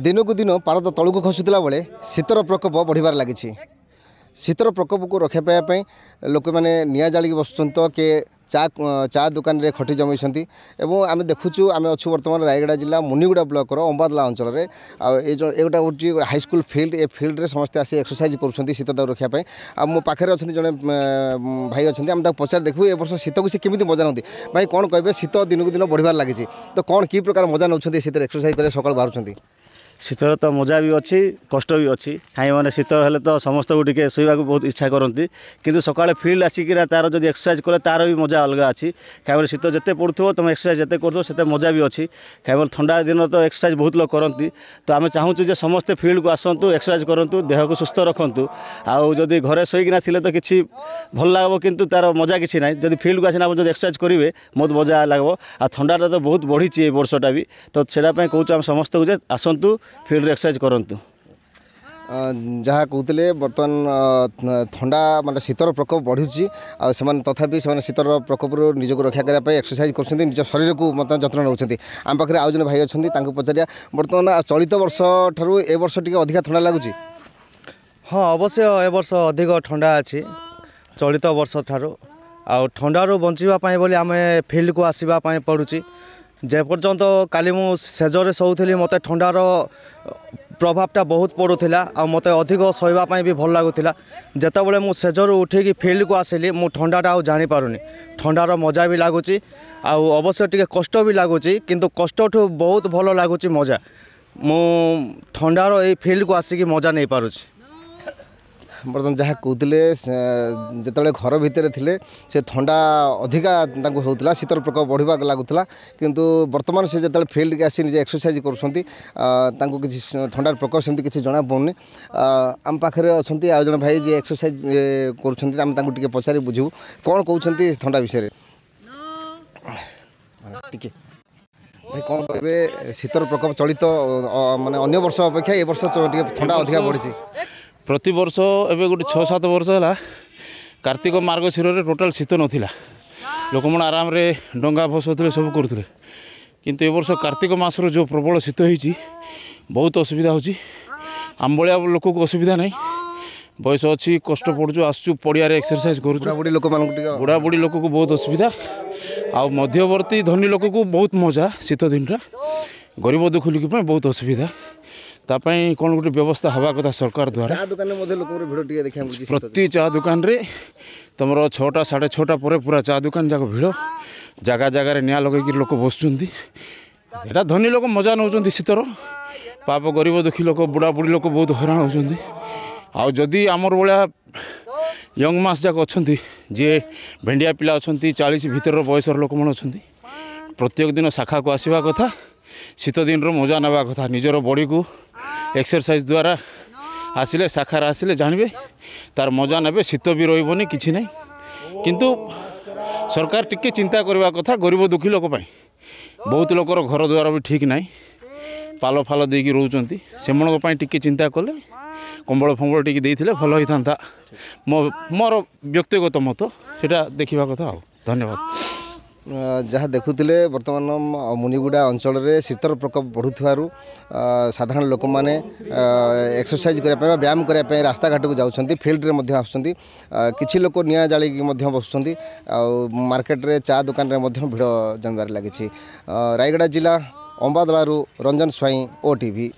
दिनकू दिन पारद तलू खसुला बेले शीतर प्रकोप बढ़िबार लगी। शीतर प्रकोप को रखापी लोक मैंने निआ जाड़ी बसुं तो किए चा दुकान रे खटी जमाई आम देखुचु आम अच्छु बर्तमान रायगड़ा जिला मुनिगुड़ा ब्लॉकर अंबादला अंचल में एगोटा हूँ हाईस्कल फिल्ड ए फिल्ड रे समस्ते आसी एक्सरसाइज कर शीत रखापी मो पाखे अच्छा जड़े भाई अच्छा आम पचार देखू ए वर्ष शीत को सी केमी मजा नौती भाई कौन कहे शीत दिनकू दिन बढ़िबार लगी तो कौन कि प्रकार मजा नौ शीत एक्सरसाइज कर सकाल बाहर शीतर तो मजा भी अच्छी कष्ट भी अच्छी कहीं मैंने शीत हेल्ले तो समस्त को टे शोवा बहुत इच्छा करती किंतु सकाଳେ फिल्ड आसिकिना तार जब एक्सरसाइज कले तार भी मजा अलग अच्छी कहीं शीत जिते पड़ुव तुम एक्सरसाइज जिते कर मजा भी अच्छी कहीं ठंडा दिन तो एक्सरसाइज बहुत लोग करती तो आम चाहूँ जे समस्ते फिल्ड को आसतु एक्सरसाइज करूँ देह को सुस्थ रखु आदि घरे शोकना थे तो किसी भल लगे किंतु तार मजा किसी ना जब फिल्ड को आसना जो एक्सरसाइज करेंगे बहुत मजा लगे आ ठंडाटा तो बहुत बढ़ी ए वर्षटा भी तो सेटापी कहूँ आम समस्त को आसतु फिल्ड एक्सरसाइज करंतु जहाँ कहते बर्तमान ठंडा माने शीतर प्रकोप बढ़ुची से तथापि से शीतर प्रकोप निजक रक्षा करने एक्सरसाइज कर निज शरीर को मतलब जत्न नौ आम पाखे आउ जन भाई अच्छा पचारिया बर्तमान चलित वर्ष ठारू ए वर्ष टी अधिक ठंडा लगुच। हाँ अवश्य ए वर्ष अधिक ठंडा अच्छी चलित वर्ष ठारू आ ठंडारू बचापी बोली आम फिल्ड को आसवाई पड़ुची जेपर्यंत काली मु सेजरे शोली मत ठंडार प्रभावटा बहुत पड़ूला आ मत अधिक शोवाई भी भल लगुला जितेबाला मु सेजर उठिकी फिल्ड को आसिली मु ठंडाटा आ जापारूनी ठंडार मजा भी लगुच अवश्य टे कष्ट भी लगुच किंतु कष्ट ठू बहुत भल लगुच मजा मु ठंडार ये फिल्ड को आसिकी मजा नहीं पारुची। बर्तमान जहाँ कहते जिते घर भितर थे से ठंडा अधिका होता शीतर प्रकोप बढ़ा लगुला किंतु बर्तमान से जो फिल्ड के आसी निजे एक्सरसाइज कर ठंडार प्रकोप सेमती किसी जना पड़ुनि आम पाखे अच्छा आज जन भाई जी एक्सरसाइज कर पचारि बुझू कौन कहते ठंडा विषय टिके भाई कौन कहे शीतर प्रकोप चलित माने अन्य वर्ष अपेक्षा ए वर्ष ठंडा अधिका बढ़ी प्रति वर्ष एवं गोटे 6-7 वर्ष है कार्तिक मार्गशीर में टोटाल शीत नाला लोक मैंने आराम रे डंगा भसुले सब करुले किंतु ए वर्ष कार्तिक मासर जो प्रबल शीत होती बहुत असुविधा होची आम भाया लोक को असुविधा नहीं बयस अच्छी कष्ट पड़ू आसचु पड़िया एक्सरसाइज कर बुढ़ा बुढ़ी लोक को बहुत असुविधा आ मध्यवर्ती धनी लोक को बहुत मजा शीत दिन गरीब दुख लोक बहुत असुविधा तापाई कौन गोटे व्यवस्था हवा कथा सरकार द्वारा प्रति चा दुकान रे तुम 6टा 6:30 पर पूरा चा दुकान जाक भिड़ जगह जगार निआ लगे लोक बसुँच यहाँ धनी लोक मजा नौ शीतर पाप गरीब दुखी लोक बुढ़ा बुढ़ी लोक बहुत हैरान होती आदि आमर भाया यंग मास जाक अच्छा जी भेंडिया पिला अच्छा 40 भीतर बयसर लोक मैंने अच्छा प्रत्येक दिन शाखा को आसवा कथा शीत दिन मजा नवा कथा निजर बॉडी को एक्सरसाइज द्वारा आसिले शाखार आसिले जानवे तार मजा ने शीत भी रही किसी ना किंतु सरकार टिके चिंता करवा कथा गरीब दुखी लोक बहुत लोकर घर द्वार भी ठीक ना पाल फाल देकी रोचंती से टिके चिंता कले कंबल फंबल टी देते भल होता था मोर व्यक्तिगत मत से देखा कथा। धन्यवाद। जहाँ देखुले बर्तमान मुनिगुड़ा अंचल में शीतर प्रकोप बढ़ुवर साधारण लोक मैंने एक्सरसाइज करने व्यायाम करने रास्ता घाट को जाऊँच फिल्ड रे आसुँच किसी लोक निआ जाड़ी बसुँच मार्केट रे चा दुकान रे भिड़ जमार लगी। रायगड़ा जिला अंबादलू रंजन स्वाई OTV।